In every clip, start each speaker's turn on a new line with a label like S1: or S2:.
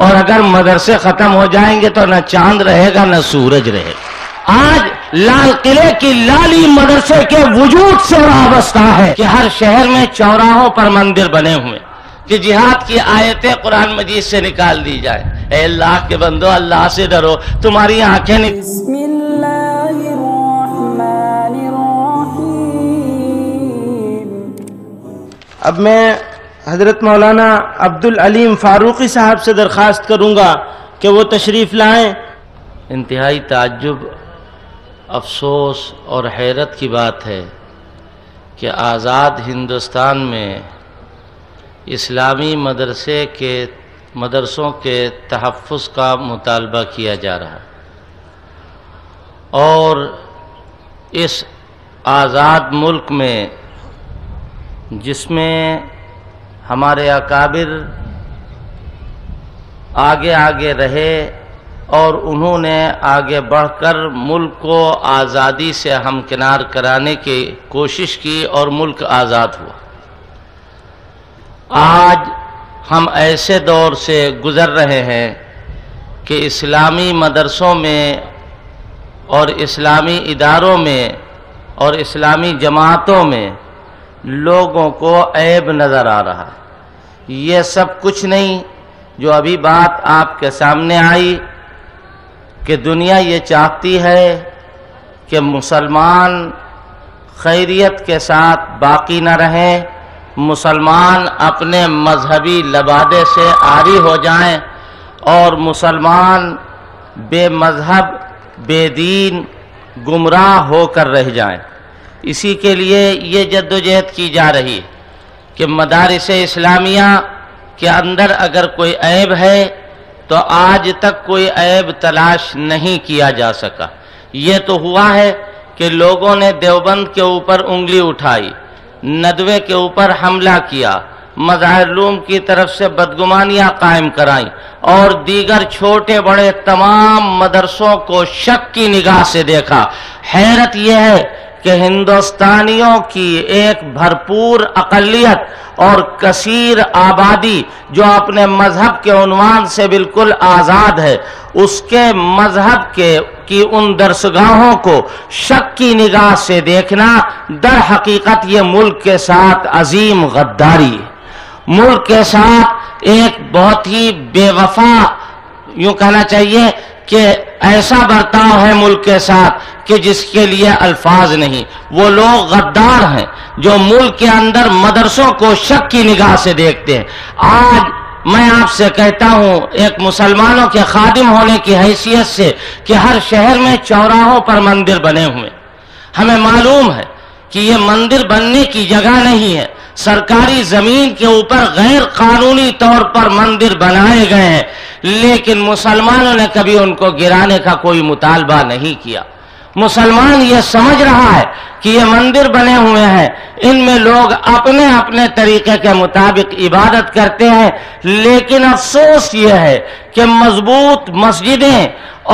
S1: اور اگر مدرسے ختم ہو جائیں گے تو نہ چاند رہے گا نہ سورج رہے گا۔ آج لال قلعے کی لالی مدرسے کے وجود سے وابستہ ہے کہ ہر شہر میں چوراہوں پر مندر بنے ہوئے کہ جہاد کی آیتیں قرآن مجید سے نکال دی جائیں۔ اے اللہ کے بندو، اللہ سے ڈرو، تمہاری آنکھیں
S2: بسم اللہ الرحمن الرحیم۔
S3: اب میں حضرت مولانا عبدالعلیم فاروقی صاحب سے درخواست کروں گا کہ وہ تشریف لائیں۔
S1: انتہائی تعجب، افسوس اور حیرت کی بات ہے کہ آزاد ہندوستان میں اسلامی مدرسوں کے تحفظ کا مطالبہ کیا جا رہا ہے، اور اس آزاد ملک میں جس میں ہمارے اکابر آگے رہے اور انہوں نے آگے بڑھ کر ملک کو آزادی سے ہمکنار کرانے کی کوشش کی اور ملک آزاد ہوا۔ آج ہم ایسے دور سے گزر رہے ہیں کہ اسلامی مدرسوں میں اور اسلامی اداروں میں اور اسلامی جماعتوں میں لوگوں کو عیب نظر آ رہا ہے۔ یہ سب کچھ نہیں جو ابھی بات آپ کے سامنے آئی کہ دنیا یہ چاہتی ہے کہ مسلمان خیریت کے ساتھ باقی نہ رہیں، مسلمان اپنے مذہبی لبادے سے عاری ہو جائیں اور مسلمان بے مذہب بے دین گمراہ ہو کر رہ جائیں۔ اسی کے لیے یہ جدوجہد کی جا رہی ہے کہ مدارس اسلامیہ کے اندر اگر کوئی عیب ہے تو آج تک کوئی عیب تلاش نہیں کیا جا سکا۔ یہ تو ہوا ہے کہ لوگوں نے دیوبند کے اوپر انگلی اٹھائی، ندوے کے اوپر حملہ کیا، مظاہر علوم کی طرف سے بدگمانیاں قائم کرائیں اور دیگر چھوٹے بڑے تمام مدرسوں کو شک کی نگاہ سے دیکھا۔ حیرت یہ ہے کہ ہندوستانیوں کی ایک بھرپور اقلیت اور کثیر آبادی جو اپنے مذہب کے عنوان سے بالکل آزاد ہے، اس کے مذہب کی ان درسگاہوں کو شک کی نگاہ سے دیکھنا در حقیقت یہ ملک کے ساتھ عظیم غداری ہے، ملک کے ساتھ ایک بہت ہی بے وفا، یوں کہنا چاہیے کہ ایسا برتاؤ ہے ملک کے ساتھ کہ جس کے لیے الفاظ نہیں۔ وہ لوگ غدار ہیں جو ملک کے اندر مدرسوں کو شک کی نگاہ سے دیکھتے ہیں۔ آج میں آپ سے کہتا ہوں ایک مسلمانوں کے خادم ہونے کی حیثیت سے کہ ہر شہر میں چوراہوں پر مندر بنے ہوئے، ہمیں معلوم ہے کہ یہ مندر بننے کی جگہ نہیں ہے، سرکاری زمین کے اوپر غیر قانونی طور پر مندر بنائے گئے ہیں، لیکن مسلمانوں نے کبھی ان کو گرانے کا کوئی مطالبہ نہیں کیا۔ مسلمان یہ سمجھ رہا ہے کہ یہ مندر بنے ہوئے ہیں، ان میں لوگ اپنے اپنے طریقے کے مطابق عبادت کرتے ہیں، لیکن افسوس یہ ہے کہ مضبوط مسجدیں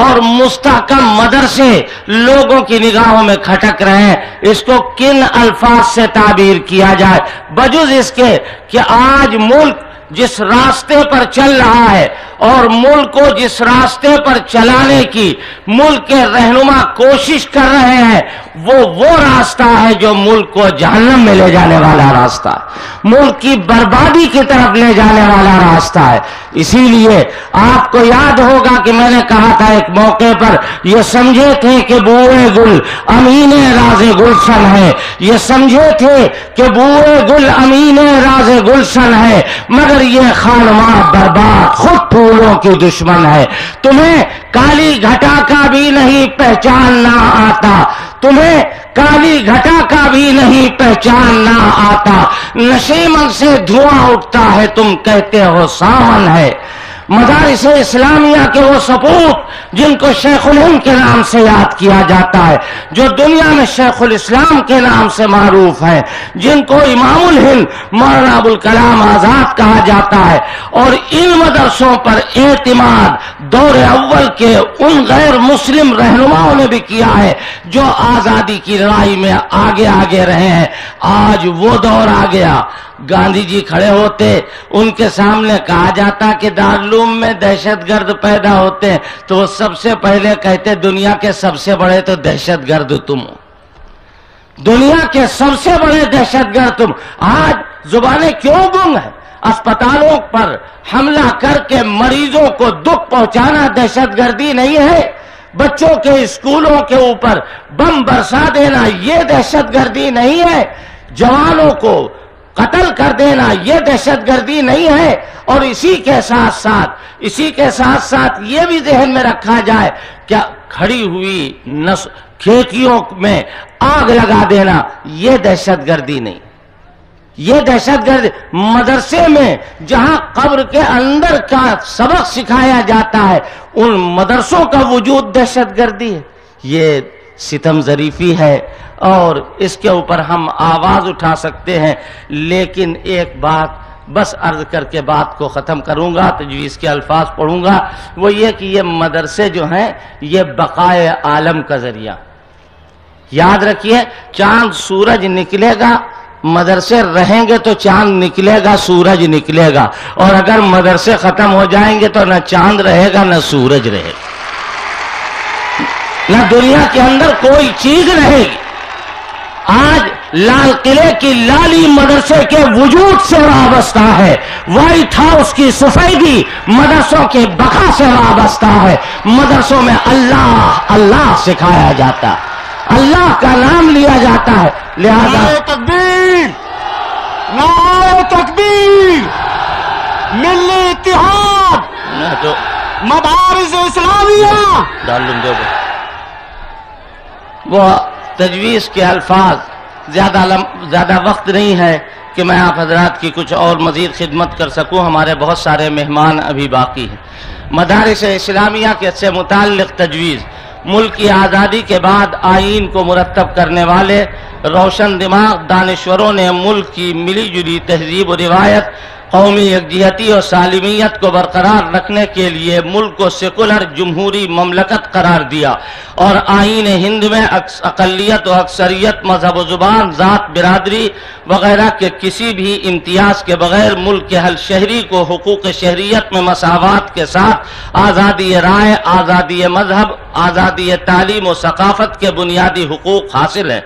S1: اور مستحکم مدرسے لوگوں کی نگاہوں میں کھٹک رہے ہیں۔ اس کو کن الفاظ سے تعبیر کیا جائے بجز اس کے کہ آج ملک جس راستے پر چل رہا ہے اور ملک کو جس راستے پر چلانے کی ملک کے رہنما کوشش کر رہے ہیں، وہ راستہ ہے جو ملک کو جہنم میں لے جانے والا راستہ ہے، ملک کی بربادی کی طرف لے جانے والا راستہ ہے۔ اسی لیے آپ کو یاد ہوگا کہ میں نے کہا تھا ایک موقع پر، یہ سمجھے تھے کہ بوئے گل امین راز گلشن ہے، یہ سمجھے تھے کہ بوئے گل امین راز گلشن ہے، مگر یہ خانماں برباد خود پھولوں کی دشمن ہے۔ تمہیں کالی گھٹا کا بھی نہیں پہچاننا آتا، تمہیں کالی گھٹا کا بھی نہیں پہچاننا آتا، نشیمن سے دھواں اٹھتا ہے تم کہتے ہو ساون ہے۔ مدارس اسلامیہ کے وہ سپوت جن کو شیخ الہند کے نام سے یاد کیا جاتا ہے، جو دنیا میں شیخ الاسلام کے نام سے معروف ہیں، جن کو امام الہند مولانا ابوالکلام آزاد کہا جاتا ہے، اور ان مدرسوں پر اعتماد دور اول کے ان غیر مسلم رہنماؤں نے بھی کیا ہے جو آزادی کی لڑائی میں آگے رہے ہیں۔ آج وہ دور آ گیا، گاندھی جی کھڑے ہوتے، ان کے سامنے کہا جاتا کہ دارالعلوم میں دہشت گرد پیدا ہوتے ہیں، تو وہ سب سے پہلے کہتے دنیا کے سب سے بڑے تو دہشت گرد تم ہو، دنیا کے سب سے بڑے دہشت گرد تم۔ آج زبانیں کیوں گنگ ہیں؟ اسپتالوں پر حملہ کر کے مریضوں کو دکھ پہنچانا دہشت گردی نہیں ہے؟ بچوں کے اسکولوں کے اوپر بم برسا دینا یہ دہشت گردی نہیں ہے؟ جوانوں کو قتل کر دینا یہ دہشت گردی نہیں ہے؟ اور اسی کے ساتھ ساتھ یہ بھی ذہن میں رکھا جائے کیا کھڑی ہوئی کھیتیوں میں آگ لگا دینا یہ دہشت گردی نہیں؟ یہ دہشت گرد مدرسے میں جہاں قبر کے اندر کا سبق سکھایا جاتا ہے ان مدرسوں کا وجود دہشت گردی ہے؟ یہ ستم ظریفی ہے اور اس کے اوپر ہم آواز اٹھا سکتے ہیں، لیکن ایک بات بس عرض کر کے بات کو ختم کروں گا، تجویز کے الفاظ پڑھوں گا، وہ یہ کہ یہ مدرسے جو ہیں یہ بقائے عالم کا ذریعہ۔ یاد رکھیے چاند سورج نکلے گا، مدرسے رہیں گے تو چاند نکلے گا، سورج نکلے گا، اور اگر مدرسے ختم ہو جائیں گے تو نہ چاند رہے گا نہ سورج رہے گا، نہ دنیا کے اندر کوئی چیز رہے گی۔ آج لال قلعے کی لالی مدرسے کے وجود سے وابستہ ہے، وائٹ ہاؤس کی سفیدی مدرسوں کے بقا سے وابستہ ہے۔ مدرسوں میں اللہ اللہ سکھایا جاتا ہے، اللہ کا نام لیا جاتا ہے، لہذا
S4: نعرہ تکبیر، نعرہ تکبیر، ملی اتحاد،
S1: نہ تو
S4: مدارس اسلامیہ۔
S1: دارالعلوم دیوبند۔ وہ تجویز کے الفاظ زیادہ وقت نہیں ہے کہ میں آپ حضرات کی کچھ اور مزید خدمت کر سکوں، ہمارے بہت سارے مہمان ابھی باقی ہیں۔ مدارس اسلامیہ کے سے متعلق تجویز ملک کی آزادی کے بعد آئین کو مرتب کرنے والے روشن دماغ دانشوروں نے ملک کی ملی جلی تہذیب و روایت، قومی یکجہتی اور سالمیت کو برقرار رکھنے کے لیے ملک کو سیکولر جمہوری مملکت قرار دیا اور آئین ہند میں اقلیت و اکثریت، مذہب و زبان، ذات، برادری وغیرہ کے کسی بھی امتیاز کے بغیر ملک کے ہر شہری کو حقوق شہریت میں مساوات کے ساتھ آزادی رائے، آزادی مذہب، آزادی تعلیم و ثقافت کے بنیادی حقوق حاصل ہیں۔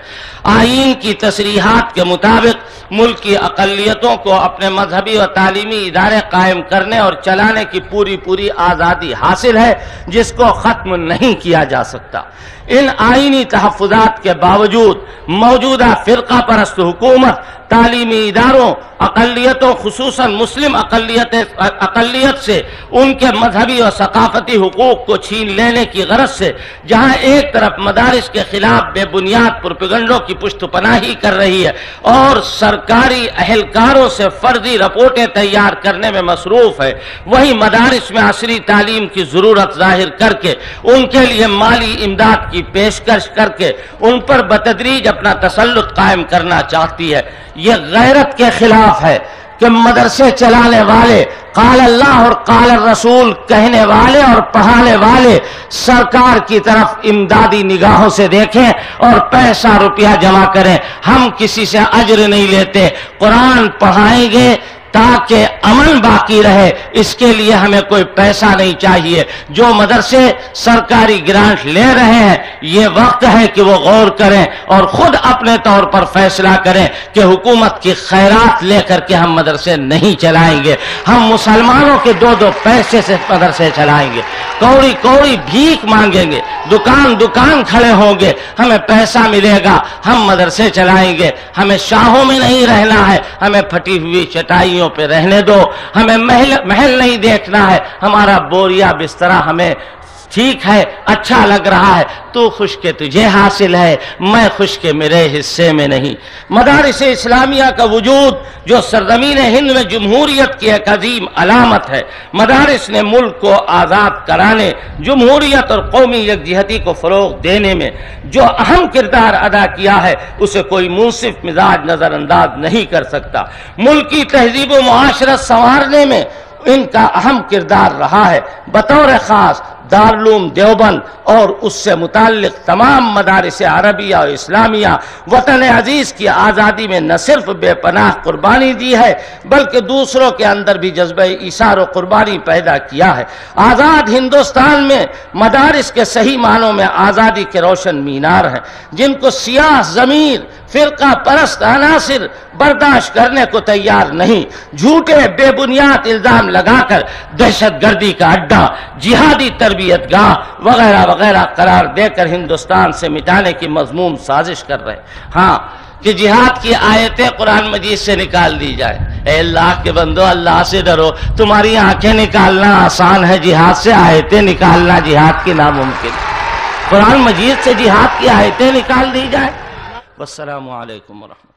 S1: آئین کی تصریحات کے مطابق ملک کی اقلیتوں کو اپنے مذہبی و تعلیمی ادارے قائم کرنے اور چلانے کی پوری آزادی حاصل ہے، جس کو ختم نہیں کیا جا سکتا۔ ان آئینی تحفظات کے باوجود موجودہ فرقہ پرست حکومت تعلیمی اداروں، اقلیتوں خصوصاً مسلم اقلیت سے ان کے مذہبی اور ثقافتی حقوق کو چھین لینے کی غرض سے جہاں ایک طرف مدارس کے خلاف بے بنیاد پروپیگنڈوں کی پشت پناہی کر رہی ہے اور سرکاری اہلکاروں سے فرضی رپورٹیں تیار کرنے میں مصروف ہے، وہیں مدارس میں عصری تعلیم کی ضرورت ظاہر کر کے ان کے لیے مالی امداد کی پیشکش کر کے ان پر بتدریج اپنا تسلط قائم کرنا چاہتی ہے۔ یہ غیرت کے خلاف ہے کہ مدرسے چلانے والے، قال اللہ اور قال الرسول کہنے والے اور پڑھانے والے سرکار کی طرف امدادی نگاہوں سے دیکھیں اور پیسہ روپیہ جمع کریں۔ ہم کسی سے اجر نہیں لیتے، قرآن پڑھائیں گے تاکہ امن باقی رہے، اس کے لیے ہمیں کوئی پیسہ نہیں چاہیے۔ جو مدرسے سرکاری گرانٹ لے رہے ہیں یہ وقت ہے کہ وہ غور کریں اور خود اپنے طور پر فیصلہ کریں کہ حکومت کی خیرات لے کر کے ہم مدرسے نہیں چلائیں گے، ہم مسلمانوں کے دو پیسے سے مدرسے چلائیں گے، کوڑی بھیک مانگیں گے، دکان کھڑے ہوں گے، ہمیں پیسہ ملے گا، ہم مدرسے چلائیں گے۔ ہمیں شاہوں میں نہیں رہنا ہے، ہمیں پھٹی ہوئی چٹائیوں پہ رہنے دو، ہمیں محل نہیں دیکھنا ہے، ہمارا بوریا بسترا ہمیں ٹھیک ہے، اچھا لگ رہا ہے، تو خوش کے تجھے حاصل ہے، میں خوش کے میرے حصے میں نہیں۔ مدارس اسلامیہ کا وجود جو سرزمین ہند میں جمہوریت کی ایک عظیم علامت ہے، مدارس نے ملک کو آزاد کرانے، جمہوریت اور قومی یکجہتی کو فروغ دینے میں جو اہم کردار ادا کیا ہے اسے کوئی منصف مزاج نظر انداز نہیں کر سکتا۔ ملک کی تہذیب و معاشرت سنوارنے میں ان کا اہم کردار رہا ہے۔ بطور خاص دارالعلوم دیوبند اور اس سے متعلق تمام مدارس عربیہ اور اسلامیہ وطن عزیز کی آزادی میں نہ صرف بے پناہ قربانی دی ہے بلکہ دوسروں کے اندر بھی جذبہ ایثار و قربانی پیدا کیا ہے۔ آزاد ہندوستان میں مدارس کے صحیح معنوں میں آزادی کے روشن مینار ہیں جن کو سیاہ ضمیر فرقہ پرست عناصر برداشت کرنے کو تیار نہیں۔ جھوٹے بے بنیاد الزام لگا کر دہشت گردی کا اڈا، جہادی تربیت گاہ وغیرہ وغیرہ قرار دے کر ہندوستان سے مٹانے کی مذموم سازش کر رہے ہیں۔ ہاں کہ جہاد کی آیتیں قرآن مجید سے نکال دی جائے۔ اے اللہ کے بندو، اللہ سے ڈرو، تمہاری آنکھیں نکالنا آسان ہے، جہاد سے آیتیں نکالنا جہاد کی ناممکن۔ قرآن مجید سے جہاد کی آیتیں نکال دی جائے۔ والسلام علیکم ورحمۃ اللہ۔